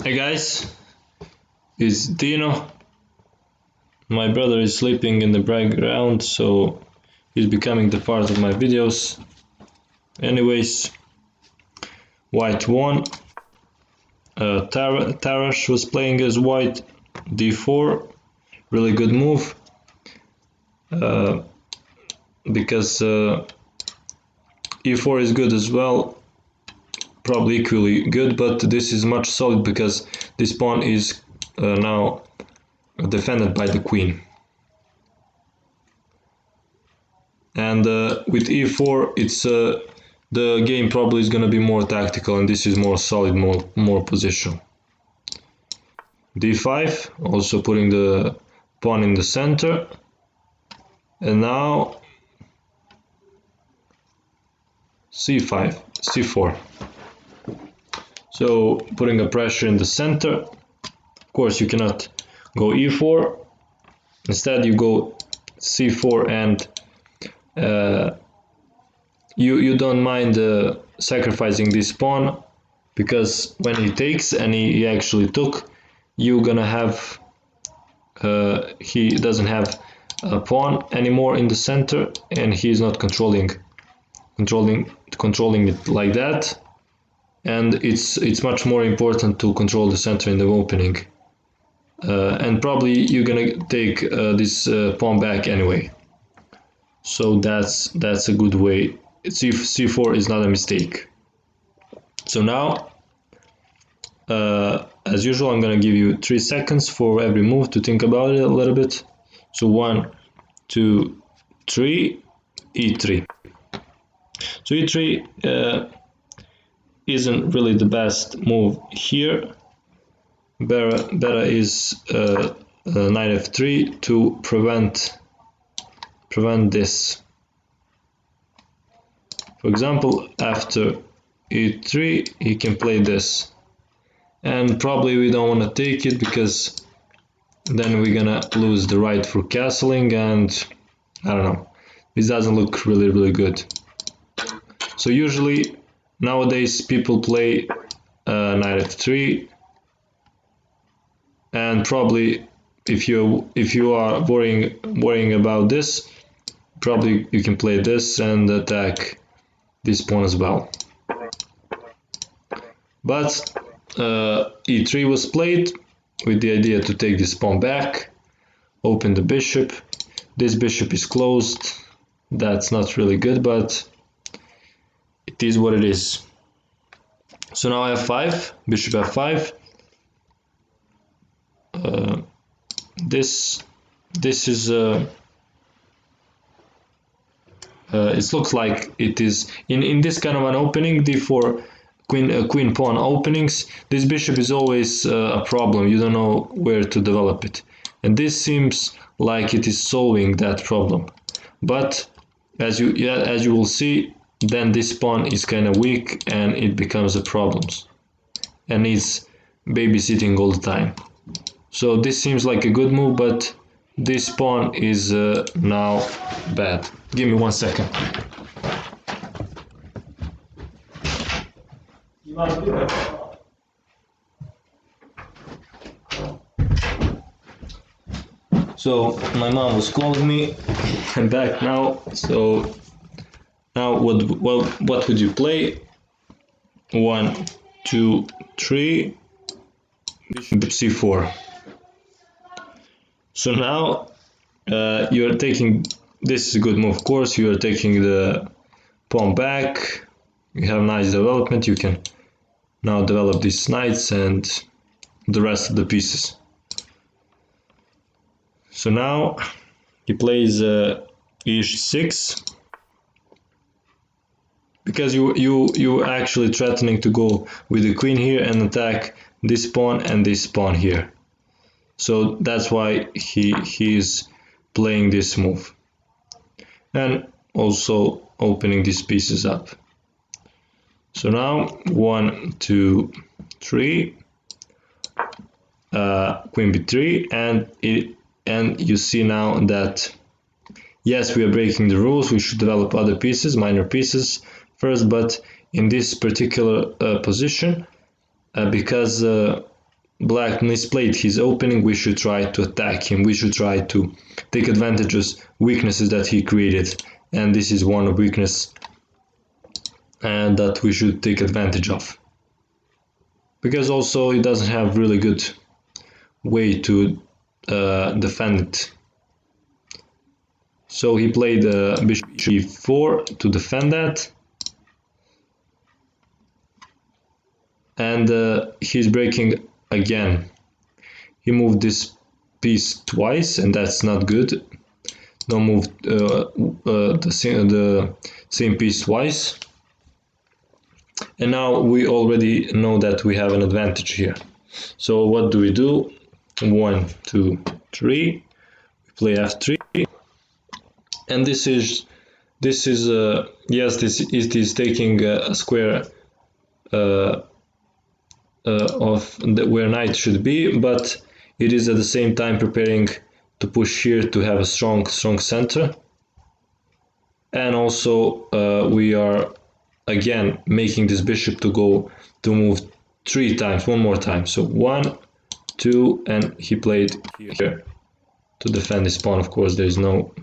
Hey guys, it's Dino. My brother is sleeping in the background, so he's becoming the part of my videos. Anyways, white won. Tarrasch was playing as white, d4, really good move, because e4 is good as well, probably equally good, but this is much solid because this pawn is now defended by the queen. And with e4, it's the game probably is going to be more tactical, and this is more solid, more positional. d5, also putting the pawn in the center, and now c5, c4. So putting a pressure in the center. Of course, you cannot go e4. Instead, you go c4, and you don't mind sacrificing this pawn, because when he takes, and he actually took, you're gonna have he doesn't have a pawn anymore in the center, and he's not controlling it like that. And it's much more important to control the center in the opening, and probably you're gonna take this pawn back anyway. So that's a good way. c4 is not a mistake. So now, as usual, I'm gonna give you 3 seconds for every move to think about it a little bit. So 1, 2, 3, e3. So e3 isn't really the best move here. Better is knight f3 to prevent this. For example, after e3, he can play this, and probably we don't want to take it, because then we're gonna lose the right for castling, and I don't know, this doesn't look really good. So usually nowadays people play knight f3, and probably if you are worrying about this, probably you can play this and attack this pawn as well. But e3 was played with the idea to take this pawn back, open the bishop. This bishop is closed. That's not really good, but it is what it is. So now f5, bishop f5. This is it looks like it is in this kind of an opening, d4 queen pawn openings. This bishop is always a problem. You don't know where to develop it, and this seems like it is solving that problem. But as you will see, then this pawn is kind of weak, and it becomes a problem, and needs babysitting all the time. So this seems like a good move, but this pawn is now bad. Give me 1 second. So my mom was calling me. I'm back now. So now what would you play? 1, 2, 3, bishop c4. So now you are taking, this is a good move, of course. You are taking the pawn back. You have nice development. You can now develop these knights and the rest of the pieces. So now he plays e6, because you actually threatening to go with the queen here and attack this pawn and this pawn here. So that's why he is playing this move, and also opening these pieces up. So now 1, 2, 3, queen b3, and you see now that yes, we are breaking the rules. We should develop other pieces, minor pieces first, but in this particular position, because black misplayed his opening, we should try to attack him. We should try to take advantages, weaknesses that he created, and this is one weakness and that we should take advantage of. Because also he doesn't have really good way to defend it. So he played bishop e4 to defend that. And he's breaking again. He moved this piece twice, and that's not good. Don't move the same piece twice. And now we already know that we have an advantage here. So what do we do? 1, 2, 3. We play f3, and this is yes, this is taking a square of where knight should be, but it is at the same time preparing to push here to have a strong center. And also we are again making this bishop to move 3 times, one more time. So 1, 2, and he played here to defend his pawn. Of course, there's no,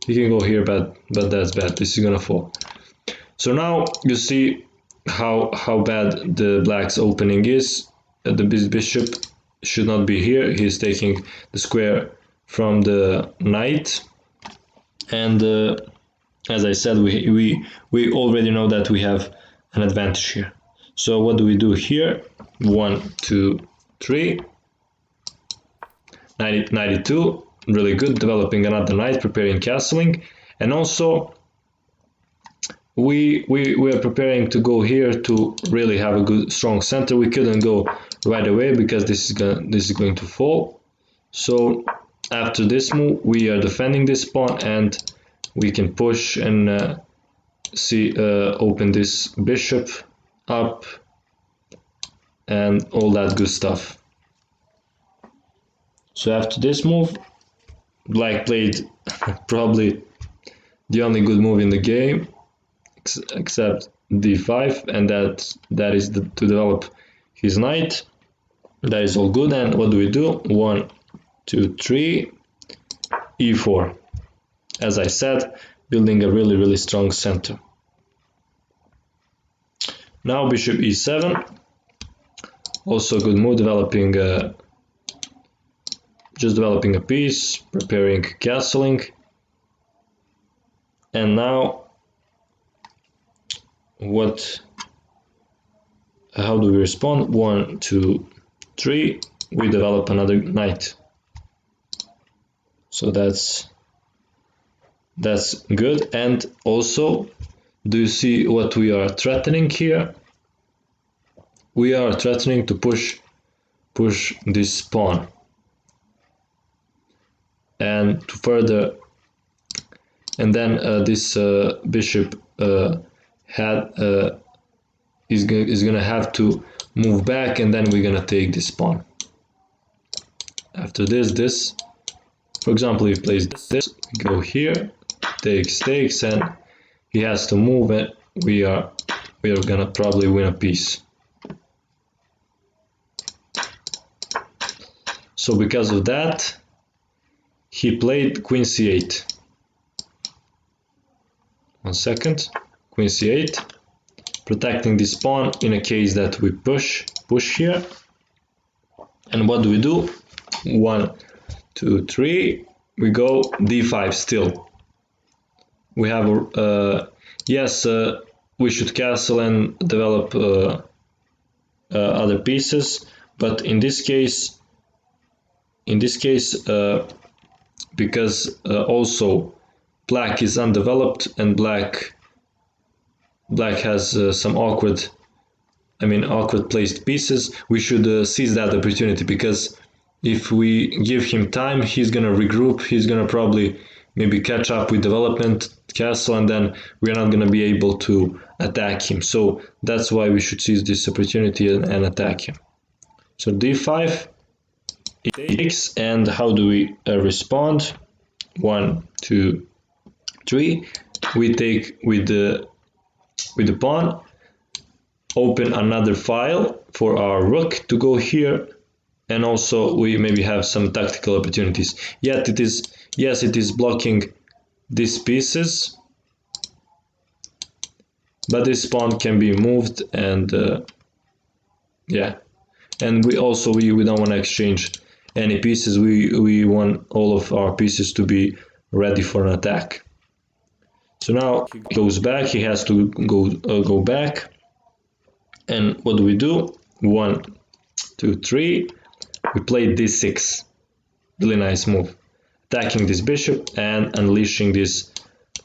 he can go here, but that's bad. This is gonna fall. So now you see how bad the black's opening is. The bishop should not be here. He's taking the square from the knight, and as I said, we already know that we have an advantage here. So what do we do here? 1, 2, 3. 92, really good, developing another knight, preparing castling, and also we are preparing to go here to really have a good strong center. We couldn't go right away because this is going to fall. So after this move, we are defending this pawn, and we can push and open this bishop up and all that good stuff. So after this move, black played probably the only good move in the game, except d5, and that is to develop his knight. That is all good. And what do we do? 1, 2, 3, e4. As I said, building a really strong center. Now bishop e7, also a good move, developing just developing a piece, preparing castling. And now how do we respond? 1, 2, 3, we develop another knight. So that's good. And also, do you see what we are threatening here? We are threatening to push this pawn and to further, and then this bishop is gonna have to move back, and then we're gonna take this pawn. After this, for example, he plays this, go here, takes, and he has to move, and we are gonna probably win a piece. So because of that, he played queen c8. 1 second, queen c8, protecting this pawn in a case that we push here. And what do we do? 1, 2, 3, we go d5 still. We have yes, we should castle and develop other pieces, but in this case because also black is undeveloped and black has some awkward placed pieces, we should seize that opportunity, because if we give him time, he's gonna regroup, he's gonna probably maybe catch up with development, castle, and then we're not gonna be able to attack him. So that's why we should seize this opportunity and attack him. So d5, it takes, and how do we respond? 1, 2, 3, we take with the pawn. open another file for our rook to go here, and also we maybe have some tactical opportunities. Yet it is, yes, it is blocking these pieces, but this pawn can be moved, and yeah, and we also we don't want to exchange any pieces. We want all of our pieces to be ready for an attack. So now he goes back, he has to go back, and what do we do? 1, 2, 3. We play d6. Really nice move, attacking this bishop and unleashing these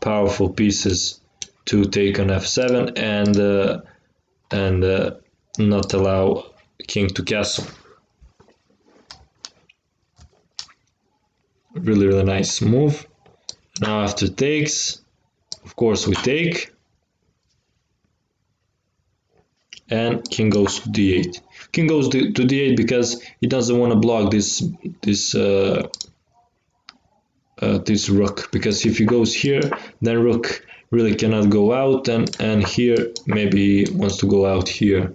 powerful pieces to take on f7 and not allow king to castle. Really nice move. Now after takes, of course we take, and king goes to d8. King goes to d8 because he doesn't want to block this rook, because if he goes here, then rook really cannot go out, and here maybe wants to go out here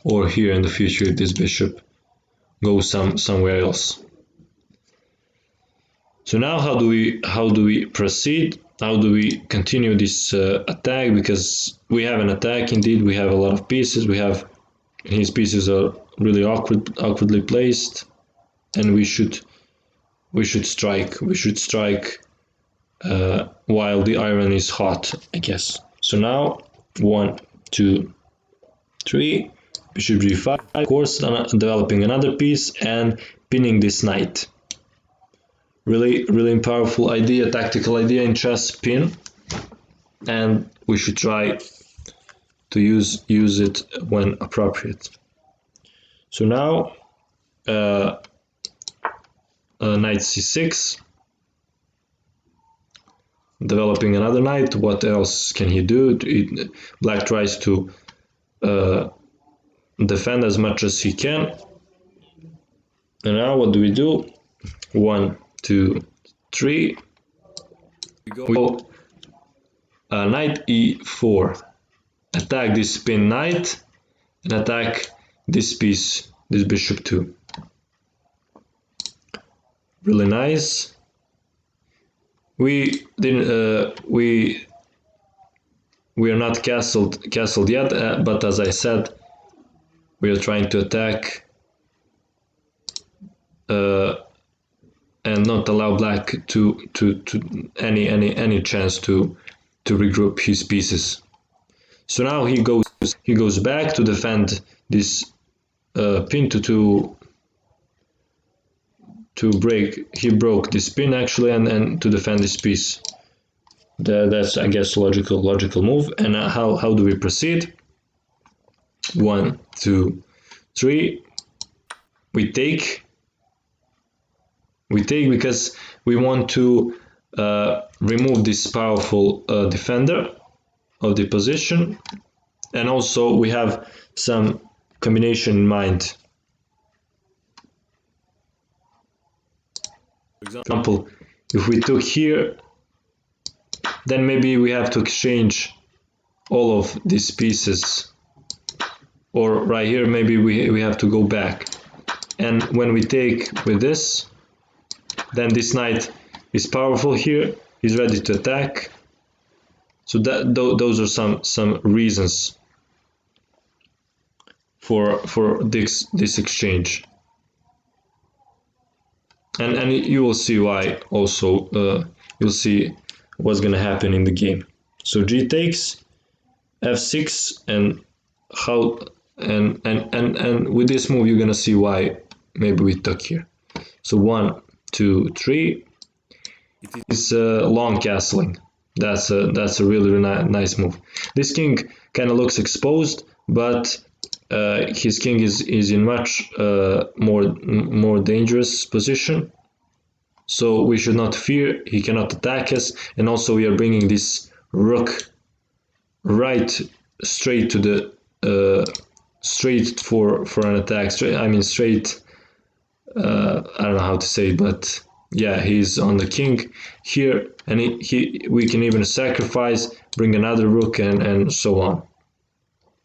or here in the future if this bishop goes somewhere else. So now how do we proceed? How do we continue this attack? Because we have an attack indeed, we have a lot of pieces, we have, his pieces are really awkwardly placed, and we should strike while the iron is hot, I guess. So now 1, 2, 3, bishop g5, of course, developing another piece and pinning this knight. Really powerful idea, tactical idea in chess, pin, and we should try to use it when appropriate. So now knight c6, developing another knight. What else can he do? Black tries to defend as much as he can. And now what do we do? 1, 2, 3. We go knight e4. Attack this pin knight and attack this piece, this bishop too. Really nice. We are not castled yet, but as I said, we are trying to attack and not allow black to any chance to regroup his pieces. So now he goes back to defend this pin to break. He broke this pin actually, and to defend this piece. That's, I guess, logical move. And how do we proceed? 1, 2, 3. We take because we want to remove this powerful defender of the position, and also we have some combination in mind. For example, if we took here, then maybe we have to exchange all of these pieces, or right here maybe we have to go back, and when we take with this, then this knight is powerful here, he's ready to attack. So those are some reasons for this exchange, and you will see why. Also you'll see what's gonna happen in the game. So g takes, f6, and how and with this move you're gonna see why maybe we took here. So 1, 2, 3. It is long castling. That's a really nice move. This king kind of looks exposed, but his king is in much more dangerous position. So we should not fear. He cannot attack us, and also we are bringing this rook right straight to the straight for an attack. Straight. I don't know how to say it, but yeah, he's on the king here, and we can even sacrifice, bring another rook, and so on.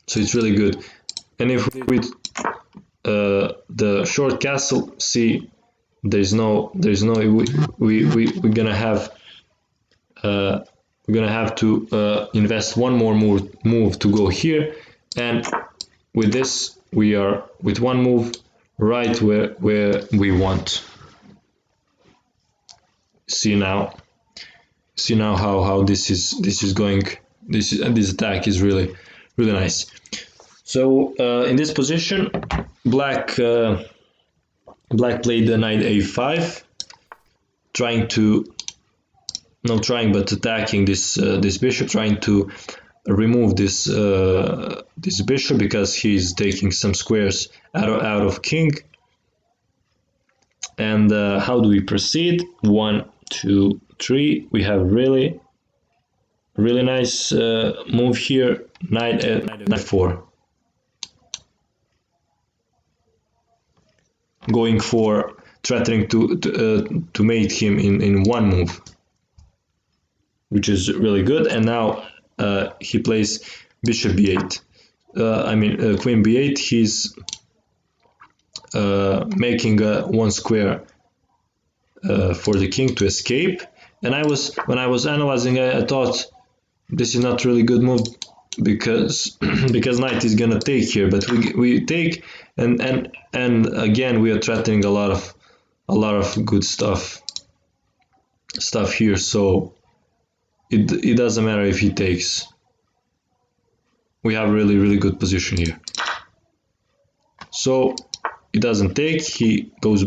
So it's really good. And if with the short castle, see, there's no we're gonna have to invest one more move to go here, and with this we are with one move right where we want. See now how this is going. This attack is really nice. So in this position, black played the knight a5, but attacking this bishop, trying to remove this bishop because he's taking some squares out of king. And how do we proceed? 1, 2, 3. We have really nice move here. Knight f4. Going for threatening to mate him in one move, which is really good. And now he plays bishop b8. Queen b8. He's making one square for the king to escape. And when I was analyzing, I thought this is not really good move because knight is gonna take here, but we take, and again we are threatening a lot of good stuff here. So it doesn't matter if he takes. We have really good position here. So he doesn't take. He goes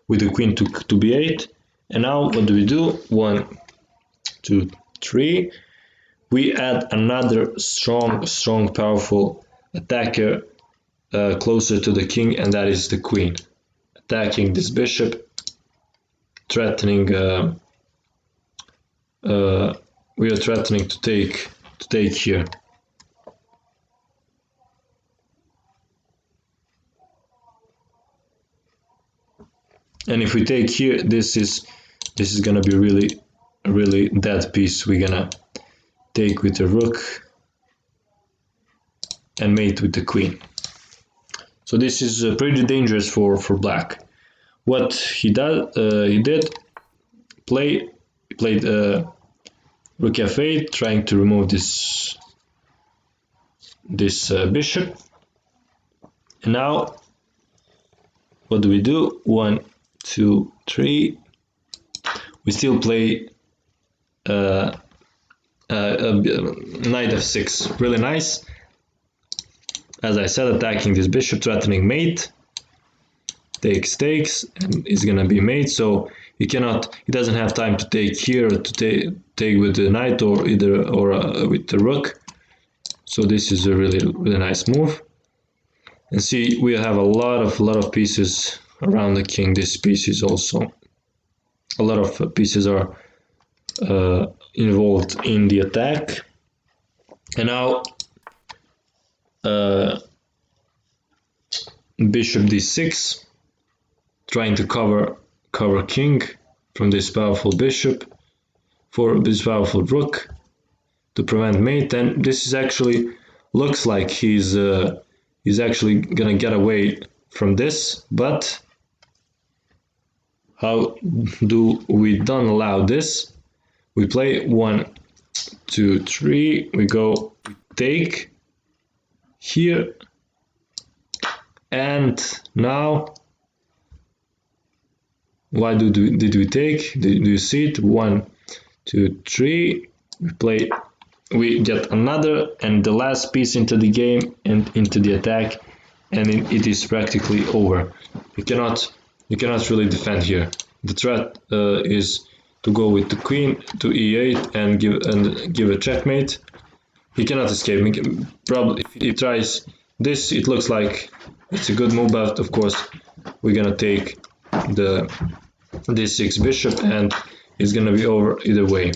with the queen to b8. And now what do we do? 1, 2, 3. We add another strong, powerful attacker closer to the king, and that is the queen. Attacking this bishop, threatening. We are threatening to take here. And if we take here, this is gonna be really dead piece. We're gonna take with the rook and mate with the queen. So this is pretty dangerous for black. What he did played rook f8, trying to remove this bishop. And now what do we do? 1, 2, 3. We still play knight f6. Really nice. As I said, attacking this bishop, threatening mate. Takes, and is gonna be mate. So he doesn't have time to take here, or to take with the knight, or with the rook. So this is a really nice move. And see, we have a lot of pieces around the king. This piece is also, a lot of pieces are involved in the attack. And now bishop d6, trying to cover king from this powerful bishop, for this powerful rook, to prevent mate. And this is actually looks like he's actually gonna get away from this, but how do we don't allow this? We play 1, 2, 3. We go take here, and now why did we take? Do you see it? 1, 2, 3. We get another, and the last piece into the game and into the attack, and it is practically over. You cannot really defend here. The threat is to go with the queen to e8 and give a checkmate. He cannot escape. Probably if he tries this, it looks like it's a good move, but of course we're gonna take the d6 bishop, and it's gonna be over either way.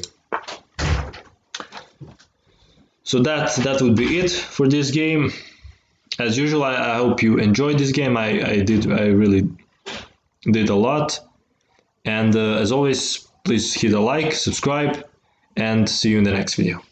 So that would be it for this game. As usual, I hope you enjoyed this game. I really did a lot. And as always, please hit a like, subscribe, and see you in the next video.